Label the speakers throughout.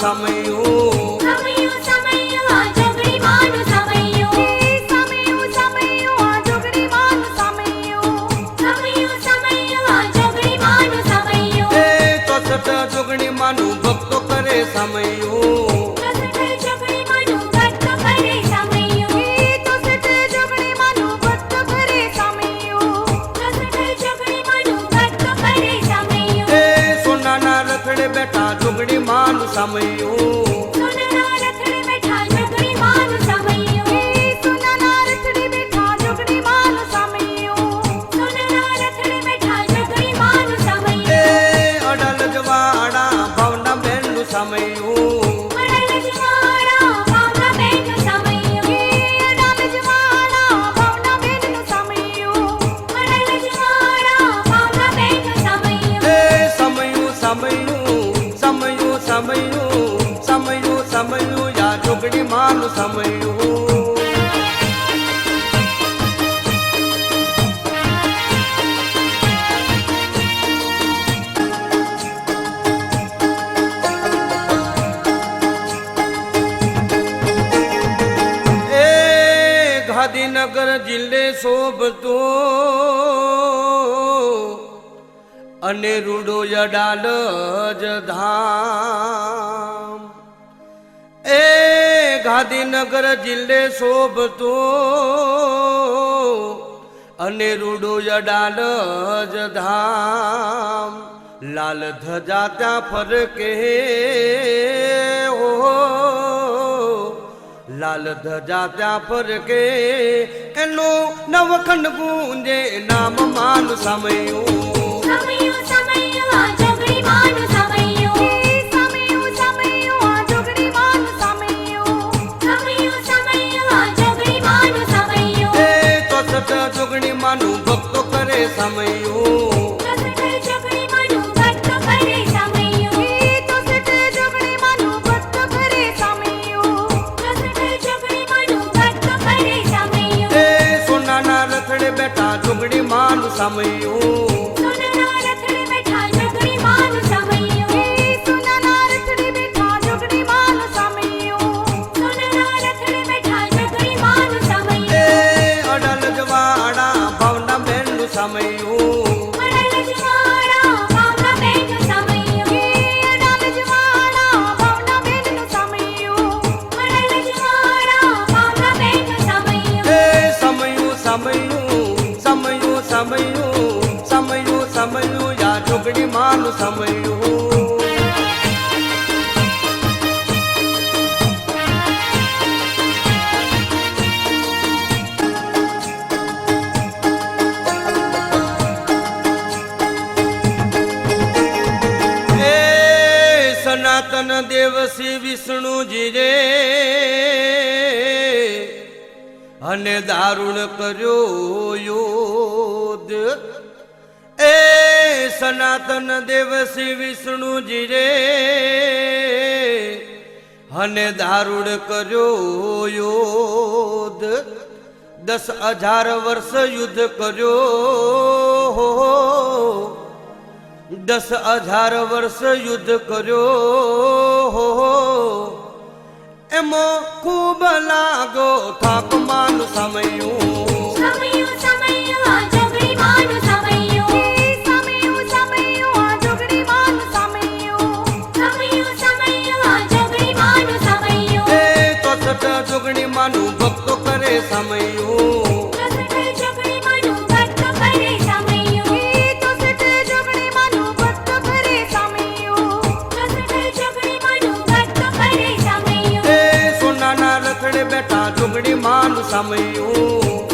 Speaker 1: સમયું જોગણી માનું ભક્તો કરે સમયું સોનાના રથડે બેઠા જોગણી માનું સમયું સમયું યા જોગણી માનું સમયું ગાંધીનગર જિલ્લે શોભતો અને રૂડો યડાલ જ ધામ ગાંધીનગર જિલ્લે શોભતો અને રૂડો યડાલ જ ધામ લાલ ધજા ત્યાં ફરકે હો લાલ ધજા ત્યાં ફરકે એનો નવખંડ ગુંજે નામ માન સમયું જોગણી માનું ભક્તો કરે સમયું સોનાના રથડે બેઠા જોગણી માનું સમયું સમયું યા જોગણી માનું સમયું સનાતન દેવ શ્રી વિષ્ણુજી રે અને દારૂણ કર્યો યોદ સનાતન દેવ શ્રી વિષ્ણુજી રે અને દારૂણ કર્યો યોદ 10,000 વર્ષ યુદ્ધ કર્યો 10,000 વર્ષ યુદ્ધ કર્યો એમો ખૂબ લાગો થાક માનું સમયું જોગણી માનું ભક્તો કરે સમયું સોનાના રથડે બેઠા જોગણી માનું સમયું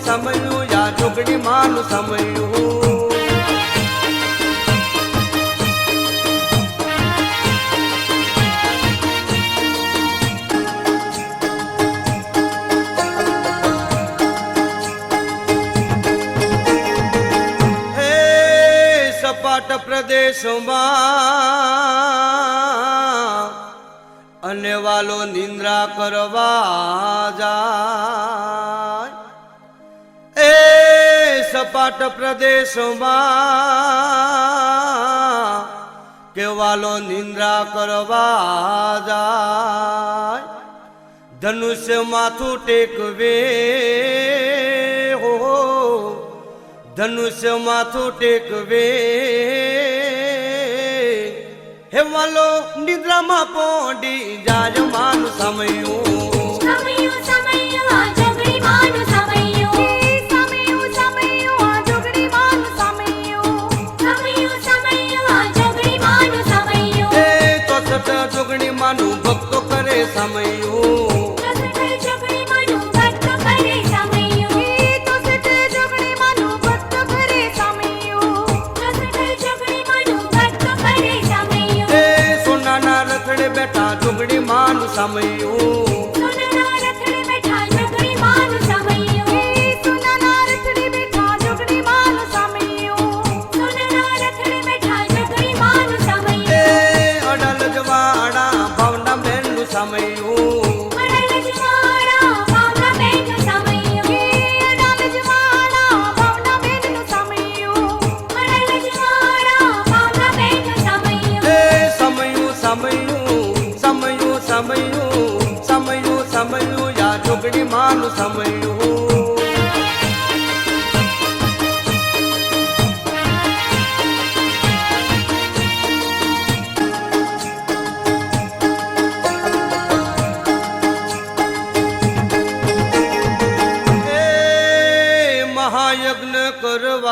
Speaker 1: સમયું યા જોગણી માનું સમયું પ્રદેશમાં અને વાલો નિંદ્રા કરવા જાય એ સપાટ પ્રદેશમાં કે વાલો નિંદ્રા કરવા જાય ધનુષ્ય માથું ટેકવે હો ધનુષ્ય માથું ટેકવે હે વાલો નિદ્રામાં પોડી જાય માનું સમયું જોગણી માનું ભક્તો કરે સમયું સોનાના રથડે બેઠા જોગણી માનું સમયું સમયું યા જોગણી માનું સમયું મહાયજ્ઞ કરવા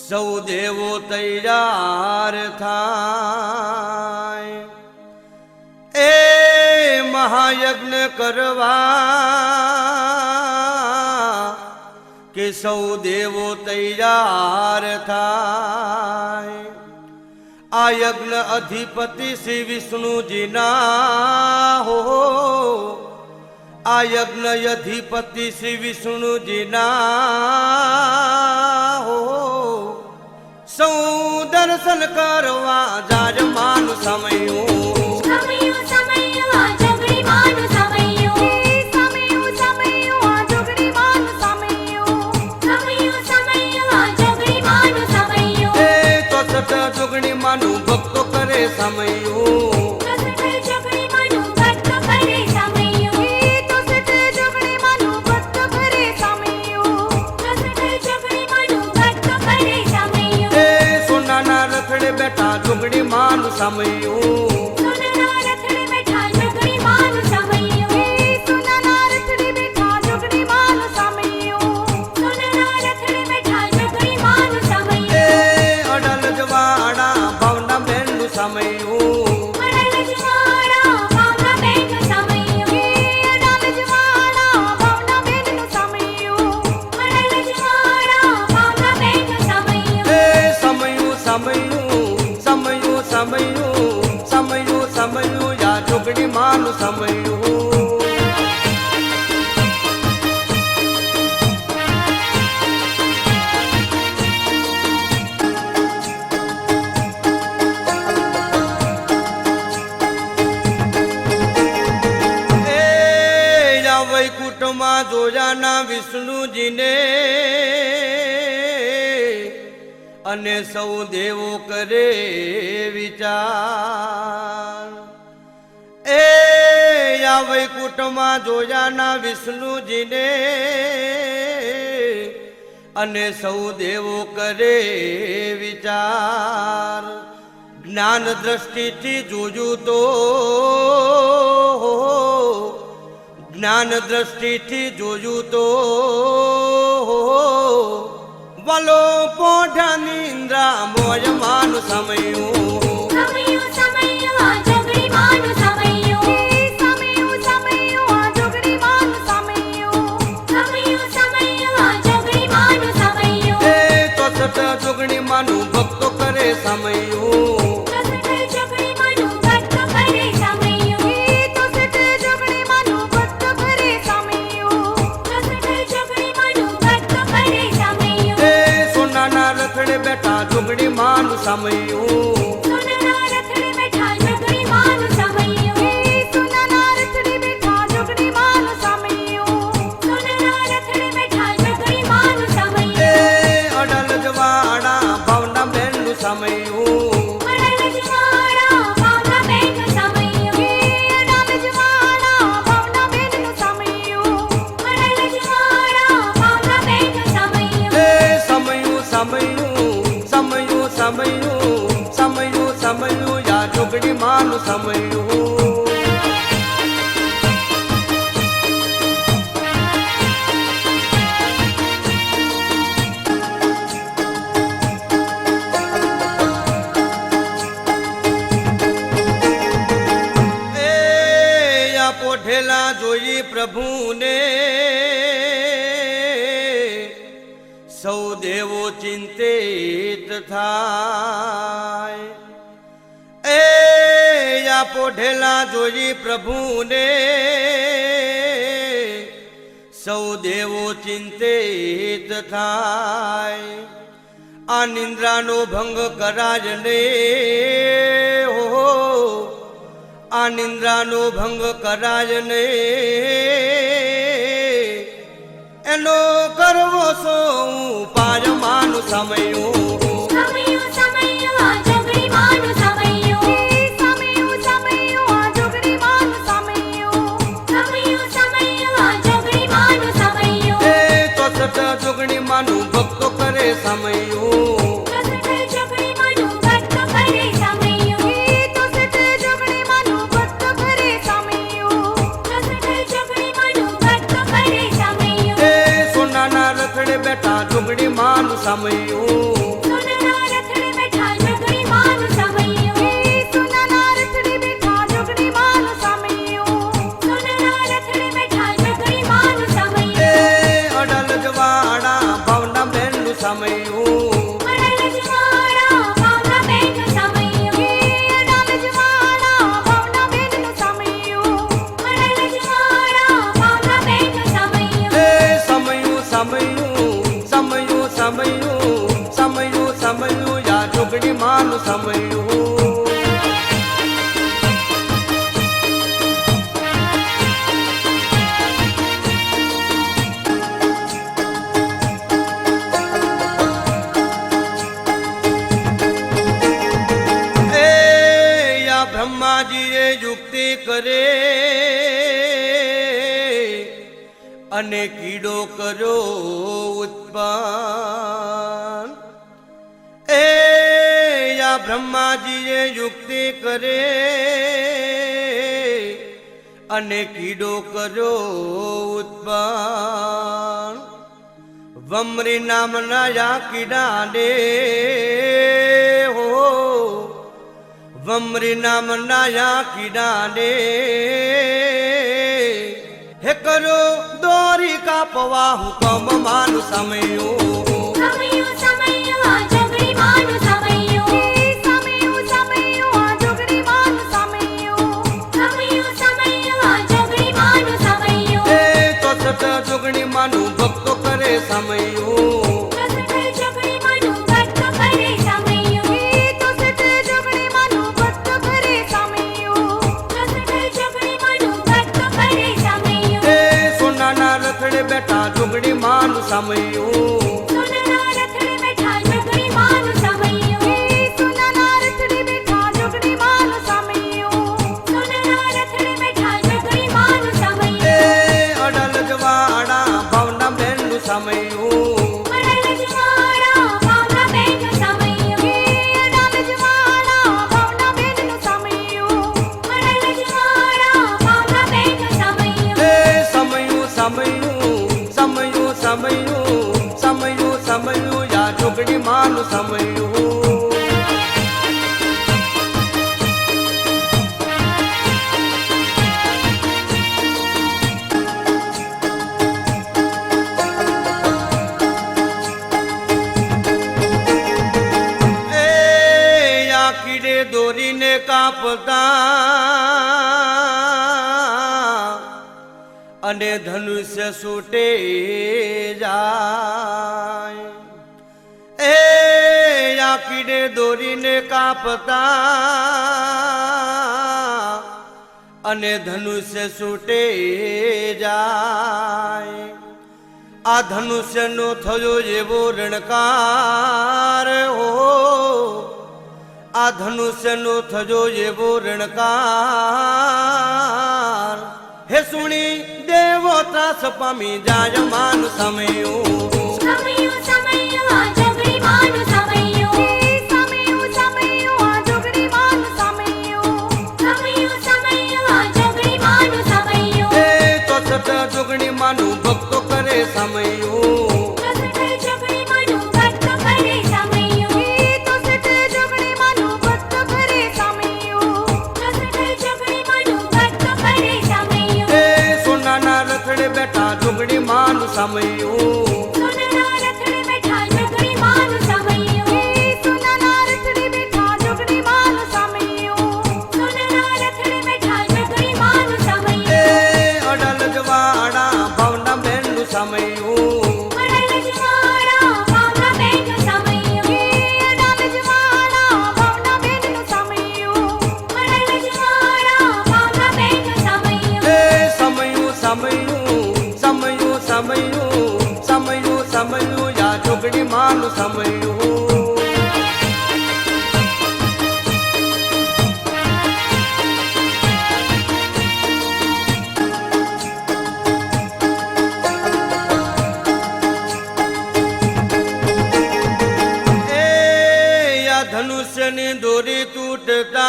Speaker 1: સૌ દેવો તૈયાર થાય એ મહાયજ્ઞ કરવા કે સૌ દેવો તૈયાર થાય આ યજ્ઞ અધિપતિ શ્રી વિષ્ણુજીના હો આ યજ્ઞ અધિપતિ શ્રી વિષ્ણુજીના હો સૌ દર્શન કરવા જાય માનું સમયું જોગણી માનું ભક્તો કરે સમયું સોનાના રથડે બેઠા જોગણી માનું સમયું સમયું યા જોગણી માનું સમયું વૈકુંઠમાં જોયાના વિષ્ણુજીને અને સૌ દેવો કરે વિચાર એ આ વૈકુંઠમાં જોયાના વિષ્ણુજીને અને સૌ દેવો કરે વિચાર જ્ઞાન દ્રષ્ટિથી જોયું તો જ્ઞાન દ્રષ્ટિથી જોયું તો વલો પોઢા નિંદ્રા મોય માનું સમયું જોગણી માનું ભક્તો કરે સમયું સમયું
Speaker 2: સોનાના રથડે બેઠા જોગણી માનું સમયું સોનાના રથડે બેઠા જોગણી માનું સમયું સોનાના રથડે બેઠા જોગણી માનું સમયું
Speaker 1: એ અડલ જવાડા ભાવના બેનનું સમયું
Speaker 2: અડલ જવાડા ભાવના બેનનું સમયું અડલ જવાડા ભાવના બેનનું સમયું અડલ જવાડા ભાવના બેનનું સમયું
Speaker 1: એ સમયું સમયું યા જોગણી માનું સમયું પોઠેલા જોઈ પ્રભુને સૌ દેવો ચિંતિત થાય એ યા પોઠેલા જોઈ પ્રભુને સૌ દેવો ચિંતિત થાય આ નિંદ્રાનો ભંગ કરાય ને હો આ નિંદ્રાનો ભંગ કરાય ને એનો કરવો સો ઉપાય માનું સમયું
Speaker 2: સમયું સમયું આ જોગણી માનું સમયું સમયું સમયું આ જોગણી માનું સમયું સમયું સમયું આ જોગણી માનું સમયું
Speaker 1: એ તો સત જોગણી માનું ભક્તો કરે સમયું બેઠા જોગણી માનું સમયું
Speaker 2: સોનાના રથડે બેઠા જોગણી માનું સમયું સોનાના રથડે બેઠા જોગણી માનું સમયું સોનાના રથડે બેઠા જોગણી માનું સમયું
Speaker 1: એ અડલ જવાડા ભાવના બેનનું સમયું
Speaker 2: અડલ જવાડા ભાવના બેનનું સમયું અડલ જવાડા ભાવના બેનનું સમયું અડલ જવાડા ભાવના બેનનું સમયું
Speaker 1: એ સમયું યા જોગણી માનું સમયું એ યા બ્રહ્માજીએ યુક્તિ કરે અને કીડો કર્યો ઉત્પન્ન એ યા બ્રહ્માજીએ યુક્તિ કરે અને કીડો કર્યો ઉત્પન્ન વમરી નામના યા કીડાને હો વમરી નામના યા કીડાને હે કરો દોરી કાપવા હુકમ માનું સમયું
Speaker 2: સમયું સમયું આ જોગણી માનું સમયું સમયું સમયું આ જોગણી માનું સમયું સમયું સમયું આ જોગણી માનું સમયું
Speaker 1: એ તો સત જોગણી માનું ભક્તો કરે સમયું
Speaker 2: જોગણી માનું ભક્ત કરે સમયું તો સત જોગણી માનું ભક્ત કરે સમયું જોગણી માનું ભક્ત કરે સમયું
Speaker 1: એ સોનાના રથડે બેઠા જોગણી માનું સમયું
Speaker 2: સોનાના રથડે બેઠા જોગણી માનું સમયું સોનાના રથડે બેઠા જોગણી માનું સમયું સોનાના રથડે બેઠા જોગણી માનું સમયું
Speaker 1: એ અડલ જવાડા ભાવના બેનનું સમયું
Speaker 2: અડલ જવાડા ભાવના બેનનું સમયું અડલ જવાડા ભાવના બેનનું સમયું અડલ જવાડા ભાવના બેનનું સમયું
Speaker 1: એ સમયું યા જોગણી માનું સમયું દોરીને કાપતા અને ધનુષ્ય છૂટે જાય એ આ કીડે દોરીને કાપતા અને ધનુષ્ય છૂટે જાય. આ ધનુષ્યનો થયો એવો રણકાર હો, આ ધનુષ્યનો થયો એવો રણકાર. હે સુણી દેવો ત્રાસ પામી જાય માન સમયું.
Speaker 2: સમયું સમયું આ જોગણી માનું સમયું. સમયું સમયું આ જોગણી માનું સમયું. સમયું સમયું આ જોગણી માનું સમયું.
Speaker 1: એ તો સત જોગણી માનું ભક્તો કરે સમયું.
Speaker 2: સત જોગણી માનું ભક્ત કરે સમયું. તો સત જોગણી માનું ભક્ત કરે સમયું. સત જોગણી માનું ભક્ત કરે સમયું.
Speaker 1: એ સોનાના રથડે બેઠા જોગણી માનું સમયું.
Speaker 2: સોનાના રથડે બેઠા જોગણી માનું સમયું. સોનાના રથડે બેઠા જોગણી માનું સમયું. સોનાના રથડે બેઠા જોગણી માનું સમયું.
Speaker 1: એ અડલ જવાડા ભાવના બેનનું સમયું.
Speaker 2: અડલ જવાડા ભાવના બેનનું સમયું. અડલ જવાડા ભાવના બેનનું સમયું. અડલ જવાડા ભાવના બેનનું સમયું.
Speaker 1: એ સમયું સમયું સમયું સમયું સમયું સમયું યા જોગણી માનું સમયું. એ યા ધનુષ્યની દોરી તૂટતા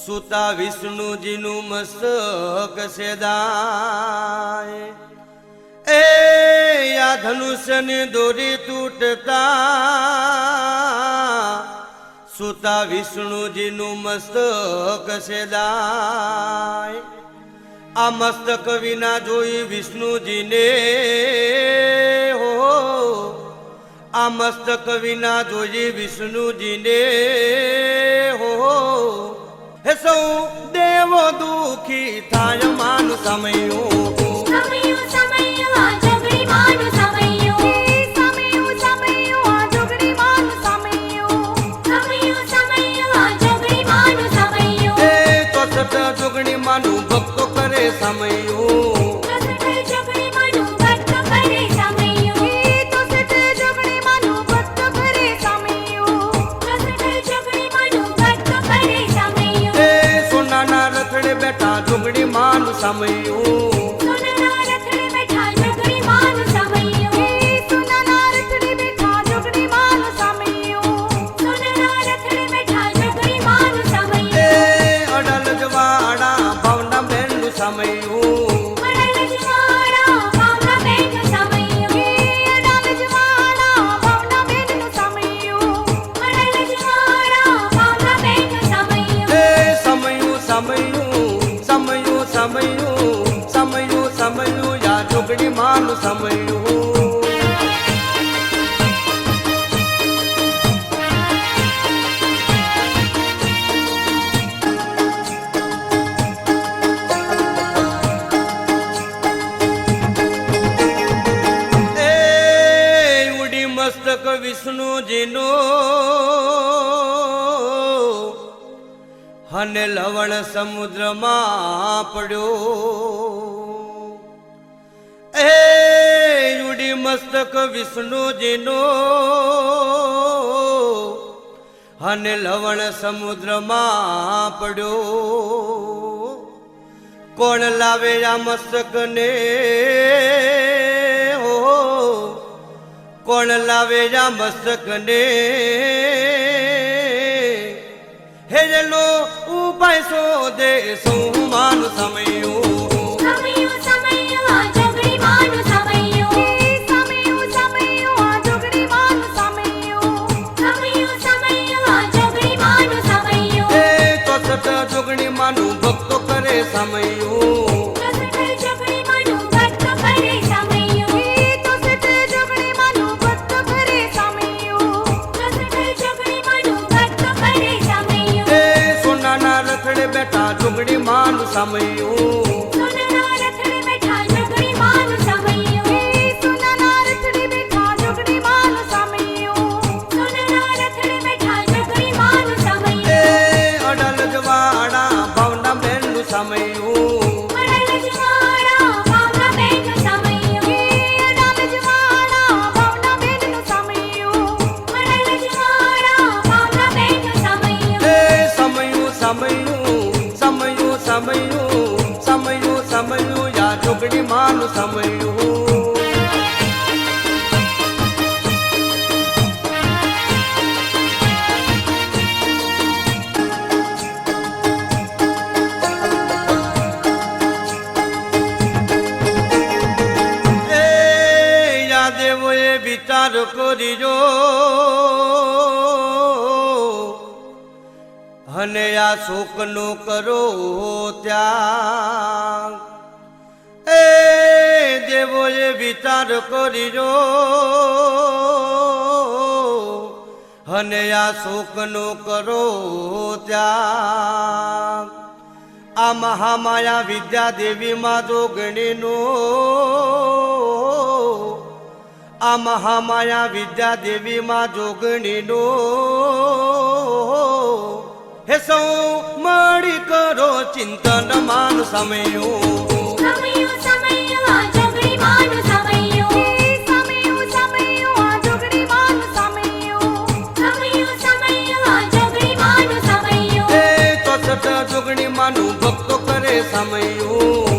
Speaker 1: સુતા વિષ્ણુજીનું મસ્તક સેદાય. એ યા ધનુષ્યની દોરી તૂટતા સુતા વિષ્ણુજીનું મસ્તક સેદાય. આ મસ્તક વિના જોઈ વિષ્ણુજીને હો, આ મસ્તક વિના જોઈ વિષ્ણુજીને હો. હે સૌ દેવો દુખી થાય માનું સમયું.
Speaker 2: સમયું સમયું આ જોગણી માનું સમયું. સમયું સમયું આ જોગણી માનું સમયું. સમયું સમયું આ જોગણી માનું સમયું.
Speaker 1: એ તો સત જોગણી માનું ભક્તો કરે સમયું.
Speaker 2: સત જોગણી માનું ભક્ત કરે સમયું. તો સત જોગણી માનું ભક્ત કરે સમયું. સત જોગણી માનું ભક્ત કરે સમયું.
Speaker 1: એ સોનાના રથડે બેઠા જોગણી માનું સમયું.
Speaker 2: સોનાના રથડે બેઠા જોગણી માનું સમયું. સોનાના રથડે બેઠા જોગણી માનું સમયું. સોનાના રથડે બેઠા જોગણી માનું સમયું.
Speaker 1: એ અડલ જવાડા ભાવના બેનનું સમયું.
Speaker 2: અડલ જવાડા ભાવના બેનનું સમયું. અડલ જવાડા ભાવના બેનનું સમયું. અડલ જવાડા ભાવના બેનનું સમયું.
Speaker 1: એ સમયું સમયું સમયું સમયું સમયું સમયું યા જોગણી માનું સમયું. એ ઉડી મસ્તક વિષ્ણુજીનો અને લવણ સમુદ્રમાં પડ્યો. એ ઉડી મસ્તક વિષ્ણુજીનો અને લવણ સમુદ્રમાં પડ્યો. કોણ લાવે આ મસ્તકને હો, કોણ લાવે આ મસ્તકને. હેલો ઉપાય શોધે શું માનું સમયું.
Speaker 2: સમયું સમયું આ જોગણી માનું સમયું. સમયું સમયું આ જોગણી માનું સમયું. સમયું સમયું આ જોગણી માનું સમયું.
Speaker 1: એ તો સત જોગણી માનું ભક્તો કરે સમયું.
Speaker 2: સત જોગણી માનું ભક્ત કરે સમયું. તો સત જોગણી માનું ભક્ત કરે સમયું. સત જોગણી માનું ભક્ત કરે સમયું.
Speaker 1: એ સોનાના રથડે બેઠા જોગણી માનું સમયું.
Speaker 2: સોનાના રથડે બેઠા જોગણી માનું સમયું. સોનાના રથડે બેઠા જોગણી માનું
Speaker 1: જોગણી માનું સમયું વિચાર કરીજો અને આ શોકનો કરો ત્યાગ એ દેવોએ વિચાર કરીજો અને આ શોકનો કરો ત્યાગ આ મહામાયા વિદ્યા દેવીમાં જોગણીનો આ મહામાયા વિદ્યા દેવીમાં જોગણીનો હે સૌ મળી કરો ચિંતન માન સમયું
Speaker 2: સમયું સમયું આ જોગણી માનું સમયું સમયું સમયું આ જોગણી માનું સમયું સમયું સમયું આ જોગણી માનું સમયું
Speaker 1: એ તો છઠ જોગણી માનું ભક્તો કરે સમયું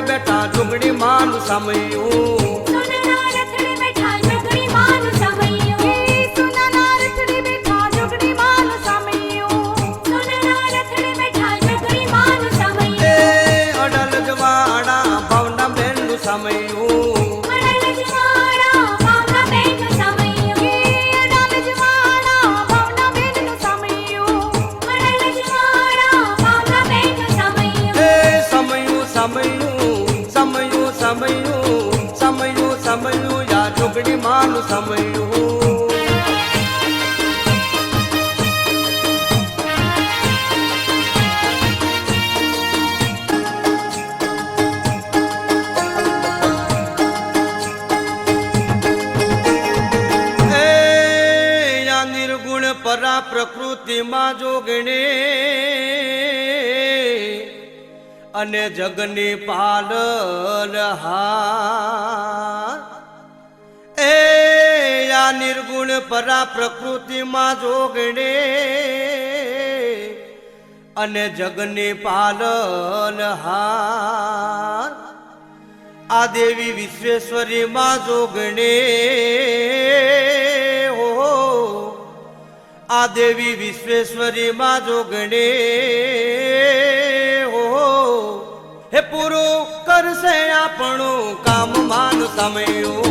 Speaker 1: બેઠા જોગણી માનું સમયું
Speaker 2: સોનાના રથડે બેઠા જોગણી માનું સમયું સોનાના રથડે બેઠા જોગણી માનું સમયું સોનાના રથડે બેઠા જોગણી માનું સમયું
Speaker 1: એ અડલ જવાડા ભાવના બેનનું સમયું
Speaker 2: અડલ જવાડા ભાવના બેનનું સમયું અડલ જવાડા ભાવના બેનનું સમયું અડલ જવાડા ભાવના બેનનું સમયું
Speaker 1: એ સમયું સમયું સમયું યા જોગણી માનું સમયું એ યા નિર્ગુણ પરા પ્રકૃતિમાં જોગણી અને જગની પાલન હાર એ આ નિર્ગુણ પરા પ્રકૃતિમાં જોગણે અને જગની પાલન હાર આ દેવી વિશ્વેશ્વરીમાં જોગણે હો આ દેવી વિશ્વેશ્વરીમાં જોગણે હે પૂરું કરશે આપણું કામ માન સમયું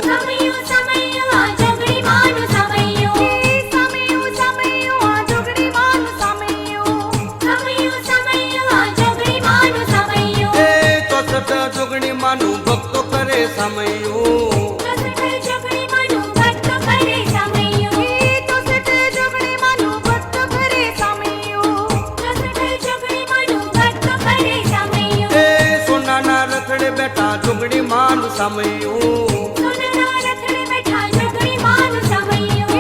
Speaker 2: સમયું સમયું આ જોગણી માનું સમયું સમયું સમયું આ જોગણી માનું સમયું સમયું સમયું આ જોગણી માનું સમયું
Speaker 1: એ તો છઠ જોગણી માનું ભક્તો કરે સમયું
Speaker 2: જોગણી માનું ભક્ત કરે સમયું તો છઠ જોગણી માનું ભક્ત કરે સમયું જોગણી માનું ભક્ત કરે સમયું
Speaker 1: સોનાના રથડે બેઠા જોગણી માનું સમયું
Speaker 2: સોનાના રથડે બેઠા જોગણી માનું સમયું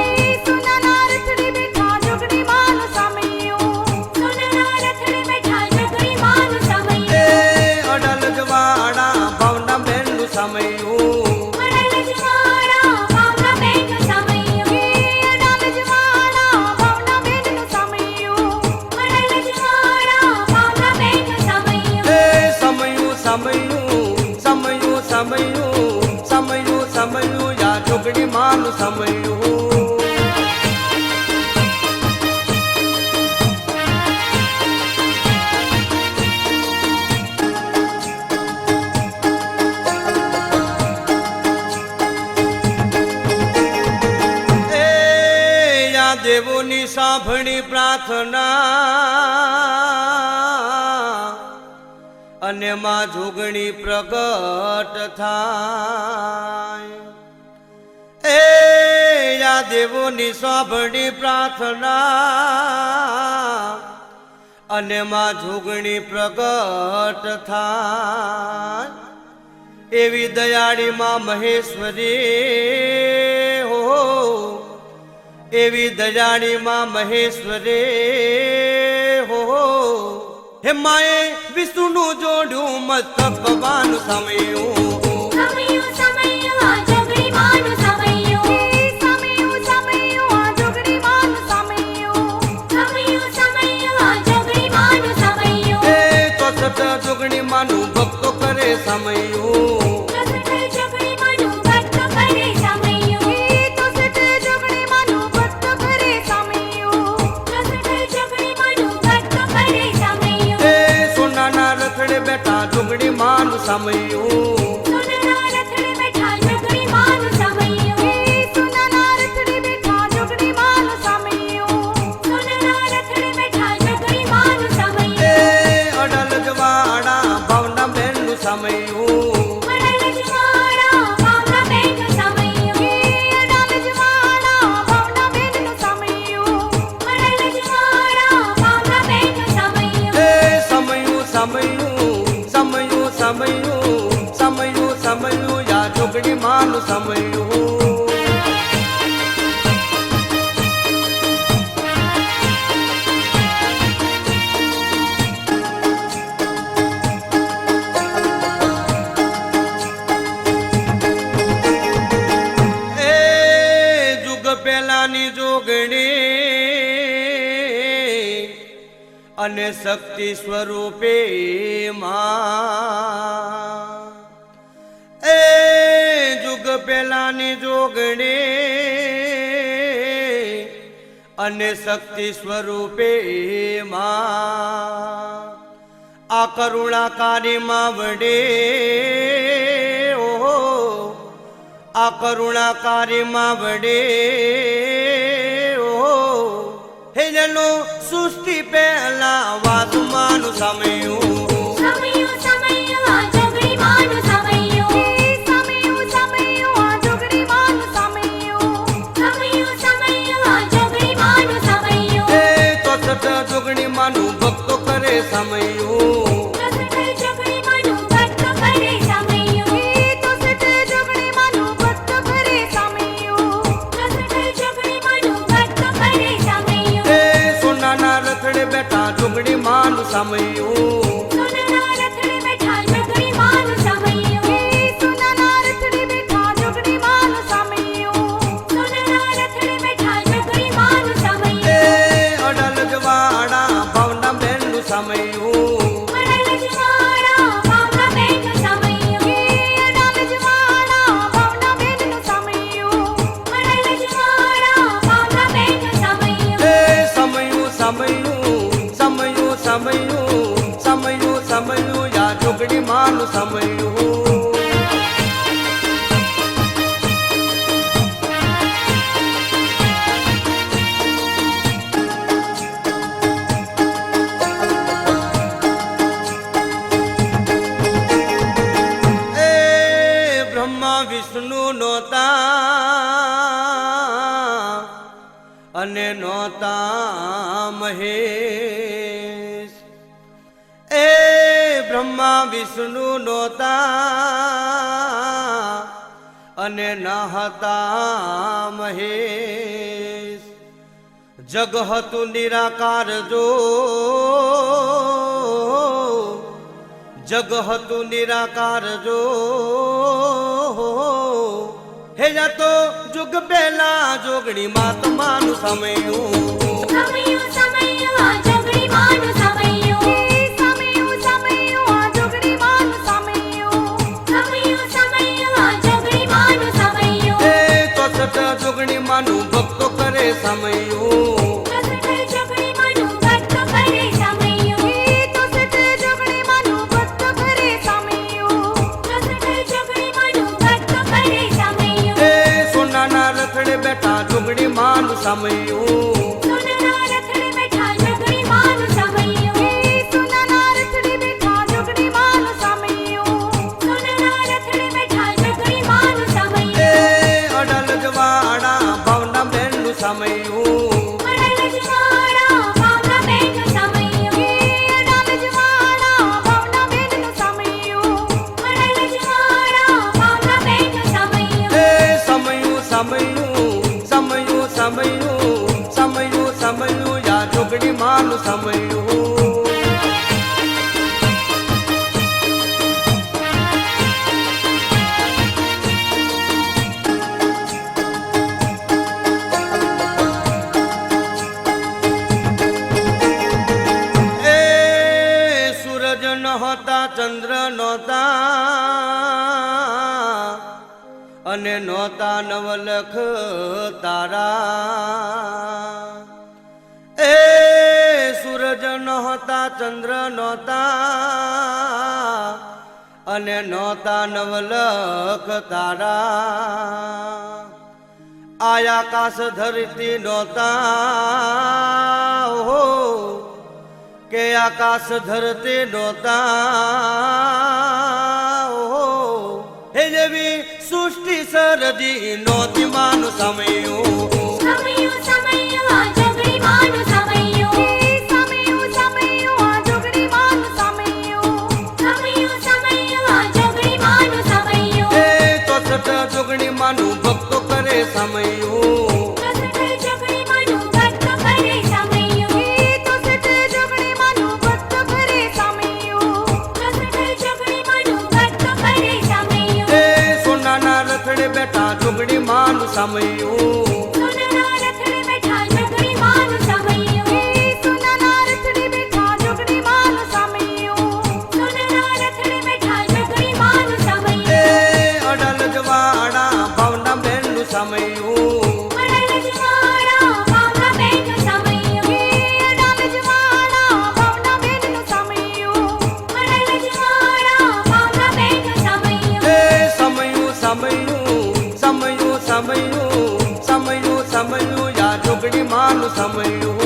Speaker 2: સોનાના રથડે બેઠા જોગણી માનું સમયું સોનાના રથડે બેઠા જોગણી માનું સમયું
Speaker 1: એ અડલ જવાડા ભાવના બેનનું સમયું
Speaker 2: અડલ જવાડા ભાવના બેનનું સમયું અડલ જવાડા ભાવના બેનનું સમયું અડલ જવાડા ભાવના બેનનું સમયું
Speaker 1: એ સમયું સમયું યા જોગણી માનું સમયું એ યા દેવોની સાંભળી પ્રાર્થના અને માં જોગણી પ્રગટ થાય એ યા દેવોની સાંભળી પ્રાર્થના અને માં જોગણી પ્રગટ થાય એવી દયાળી માં મહેશ્વરી હો એવી દયાળી માં મહેશ્વરી હો હે માએ વિષ્ણુનું જોડ્યું મસ્તક ભગવાન સમયું
Speaker 2: સમયું સમયું આ જોગણી માનું
Speaker 1: સમયું
Speaker 2: ચોસઠ જોગણી માનું ભક્ત કરે સમયું ચોસઠ જોગણી માનું ભક્ત કરે સમયું ચોસઠ જોગણી માનું ભક્ત કરે સમયું
Speaker 1: એ સોનાના રથડે બેઠા જોગણી માનું સમયું
Speaker 2: સોનાના રથડે બેઠા જોગણી માનું સમયું સોનાના રથડે બેઠા જોગણી માનું સમયું સોનાના રથડે બેઠા જોગણી માનું સમયું
Speaker 1: એ અડલ જવાડા ભાવના બેનનું સમયું
Speaker 2: અડલ જવાડા ભાવના બેનનું સમયું અડલ જવાડા ભાવના બેનનું સમયું અડલ જવાડા ભાવના બેનનું સમયું
Speaker 1: એ સમયું સમયું યા જોગણી માનું સમયું એ જુગ પેલાની જોગણી અને શક્તિ સ્વરૂપે માં એ જુગ પેલાની જોગણી અને શક્તિ સ્વરૂપે માં આ કરુણાકારી માં વડે ઓહો આ કરુણાકારી માં વડે ઓહો હેલો સૃષ્ટિ પહેલા વાસુમાનું સમયું
Speaker 2: સમયું સમયું આ જોગણી માનું સમયું સમયું સમયું આ જોગણી માનું સમયું સમયું સમયું આ જોગણી માનું સમયું
Speaker 1: એ ચોસઠ જોગણી માનું ભક્તો કરે સમયું
Speaker 2: ચોસઠ જોગણી માનું ભક્ત કરે સમયું ચોસઠ જોગણી માનું ભક્ત કરે સમયું ચોસઠ જોગણી માનું ભક્ત કરે સમયું
Speaker 1: એ સોનાના રથડે બેઠા જોગણી માનું સમયું
Speaker 2: સોનાના રથડે બેઠા જોગણી માનું સમયું સોનાના રથડે બેઠા જોગણી માનું સમયું સોનાના રથડે બેઠા જોગણી માનું સમયું
Speaker 1: એ અડલ જવાડા ભાવના બેનનું સમયું
Speaker 2: અડલ જવાડા ભાવના બેનનું સમયું અડલ જવાડા ભાવના બેનનું સમયું અડલ જવાડા ભાવના બેનનું સમયું
Speaker 1: એ સમયું યા જોગણી માનું સમયું એ બ્રહ્મા વિષ્ણુ નોતા અને નોતા મહેશ એ બ્રહ્મા વિષ્ણુ નોતા અને ન હતા મહેશ જગ હતું નિરાકાર જો જગ હતું નિરાકાર જો હેજા તો જુગ પહેલા જોગણી માતમાનું સમયું
Speaker 2: સમયું સમયું આ જોગણી માનું સમયું સમયું સમયું આ જોગણી માનું સમયું સમયું સમયું આ જોગણી માનું સમયું
Speaker 1: એ ચોસઠ જોગણી માનું ભક્તો કરે સમયું
Speaker 2: ચોસઠ જોગણી માનું ભક્ત કરે સમયું ચોસઠ જોગણી માનું ભક્ત કરે સમયું ચોસઠ જોગણી માનું ભક્ત કરે સમયું
Speaker 1: એ સોનાના રથડે બેઠા જોગણી માનું સમયું
Speaker 2: સોનાના રથડે બેઠા જોગણી માનું સમયું સોનાના રથડે બેઠા જોગણી માનું સમયું સોનાના રથડે બેઠા જોગણી માનું સમયું
Speaker 1: એ અડલ જવાડા ભાવના બેનનું સમયું
Speaker 2: અડલ જવાડા ભાવના બેનનું સમયું અડલ જવાડા ભાવના બેનનું સમયું અડલ જવાડા ભાવના બેનનું સમયું
Speaker 1: એ સમયું યા જોગણી માનું સમયું સૂરજ નહોતા ચંદ્ર નહોતા અને નહોતા નવલખ તારા એ સૂરજ નહોતા ચંદ્ર નહોતા અને નહોતા નવલખ તારા આકાશ ધરતી નહોતા હો કે આકાશ ધરતી નહોતા હો હે જેવી સૃષ્ટિ સરજી નહોતી માનું સમયું
Speaker 2: સમયું સમયું આ જોગણી માનું સમયું સમયું સમયું આ જોગણી માનું સમયું સમયું સમયું આ જોગણી માનું સમયું
Speaker 1: એ તો સટ જોગણી માનું ભક્તો કરે સમયું
Speaker 2: જોગણી માનું ભક્ત કરે સમયું તો સત જોગણી માનું ભક્ત કરે સમયું જોગણી માનું ભક્ત કરે સમયું
Speaker 1: એ સોનાના રથડે બેઠા જોગણી માનું સમયું
Speaker 2: સોનાના રથડે બેઠા જોગણી માનું સમયું સોનાના રથડે બેઠા જોગણી માનું સમયું સોનાના રથડે બેઠા જોગણી માનું સમયું
Speaker 1: એ અડાલ જવાડા ભાવના બેનનું સમયું
Speaker 2: અડાલ જવાડા ભાવના બેનનું સમયું અડાલ જવાડા ભાવના બેનનું સમયું અડાલ જવાડા ભાવના બેનનું સમયું
Speaker 1: એ સમયું સમયું સમયું સમયું સમયું સમયું યા જોગણી માનું સમયું